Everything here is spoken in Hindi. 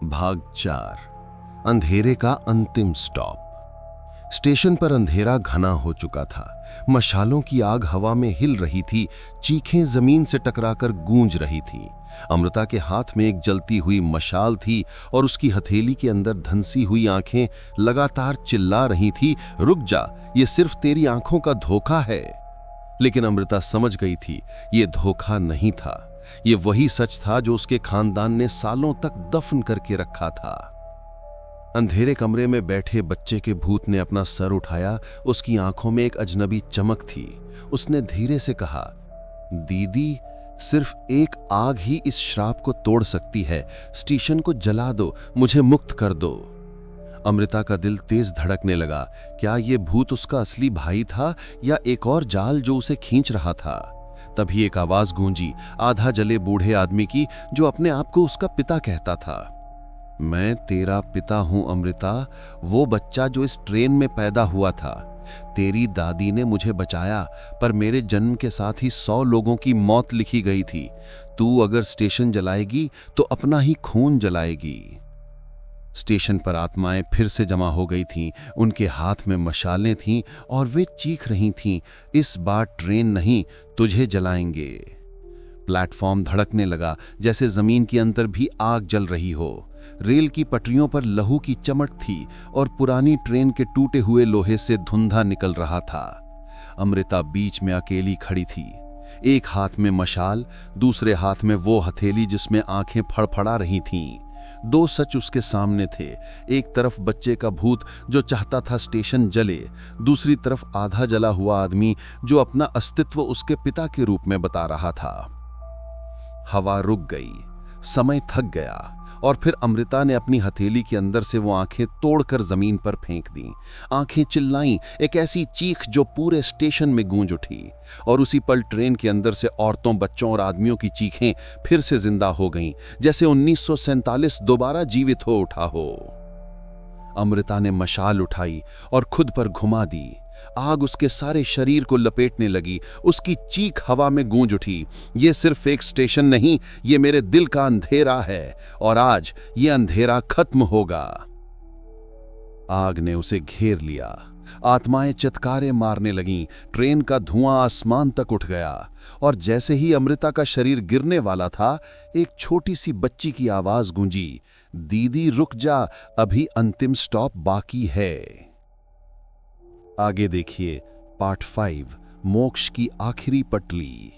भाग 4 अंधेरे का अंतिम स्टॉप। स्टेशन पर अंधेरा घना हो चुका था। मशालों की आग हवा में हिल रही थी, चीखें जमीन से टकराकर गूंज रही थीं। अमृता के हाथ में एक जलती हुई मशाल थी और उसकी हथेली के अंदर धंसी हुई आंखें लगातार चिल्ला रही थी, रुक जा, ये सिर्फ तेरी आंखों का धोखा है। लेकिन अमृता समझ गई थी, ये धोखा नहीं था, ये वही सच था जो उसके खानदान ने सालों तक दफन करके रखा था। अंधेरे कमरे में बैठे बच्चे के भूत ने अपना सर उठाया। उसकी आंखों में एक अजनबी चमक थी। उसने धीरे से कहा, दीदी, सिर्फ एक आग ही इस श्राप को तोड़ सकती है। स्टेशन को जला दो, मुझे मुक्त कर दो। अमृता का दिल तेज धड़कने लगा। क्या यह भूत उसका असली भाई था या एक और जाल जो उसे खींच रहा था? तभी एक आवाज गूंजी, आधा जले बूढ़े आदमी की, जो अपने आप को उसका पिता कहता था। मैं तेरा पिता हूं अमृता, वो बच्चा जो इस ट्रेन में पैदा हुआ था। तेरी दादी ने मुझे बचाया, पर मेरे जन्म के साथ ही 100 लोगों की मौत लिखी गई थी। तू अगर स्टेशन जलाएगी तो अपना ही खून जलाएगी। स्टेशन पर आत्माएं फिर से जमा हो गई थीं। उनके हाथ में मशालें थीं और वे चीख रही थीं, इस बार ट्रेन नहीं, तुझे जलाएंगे। प्लेटफॉर्म धड़कने लगा, जैसे जमीन के अंदर भी आग जल रही हो। रेल की पटरियों पर लहू की चमक थी और पुरानी ट्रेन के टूटे हुए लोहे से धुंधा निकल रहा था। अमृता बीच में अकेली खड़ी थी, एक हाथ में मशाल, दूसरे हाथ में वो हथेली जिसमें आंखें फड़फड़ा रही थीं। दो सच उसके सामने थे, एक तरफ बच्चे का भूत जो चाहता था स्टेशन जले, दूसरी तरफ आधा जला हुआ आदमी जो अपना अस्तित्व उसके पिता के रूप में बता रहा था। हवा रुक गई, समय थक गया और फिर अमृता ने अपनी हथेली के अंदर से वो आंखें तोड़कर जमीन पर फेंक दी। आंखें चिल्लाईं, एक ऐसी चीख जो पूरे स्टेशन में गूंज उठी। और उसी पल ट्रेन के अंदर से औरतों, बच्चों और आदमियों की चीखें फिर से जिंदा हो गईं, जैसे 1947 दोबारा जीवित हो उठा हो। अमृता ने मशाल उठाई और खुद पर घुमा दी। आग उसके सारे शरीर को लपेटने लगी। उसकी चीख हवा में गूंज उठी, ये सिर्फ एक स्टेशन नहीं, ये मेरे दिल का अंधेरा है और आज ये अंधेरा खत्म होगा। आग ने उसे घेर लिया। आत्माएं चत्कारे मारने लगीं। ट्रेन का धुआं आसमान तक उठ गया और जैसे ही अमृता का शरीर गिरने वाला था, एक छोटी सी बच्ची की आवाज गूंजी, दीदी रुक जा, अभी अंतिम स्टॉप बाकी है। आगे देखिए पार्ट 5, मोक्ष की आखिरी पटली।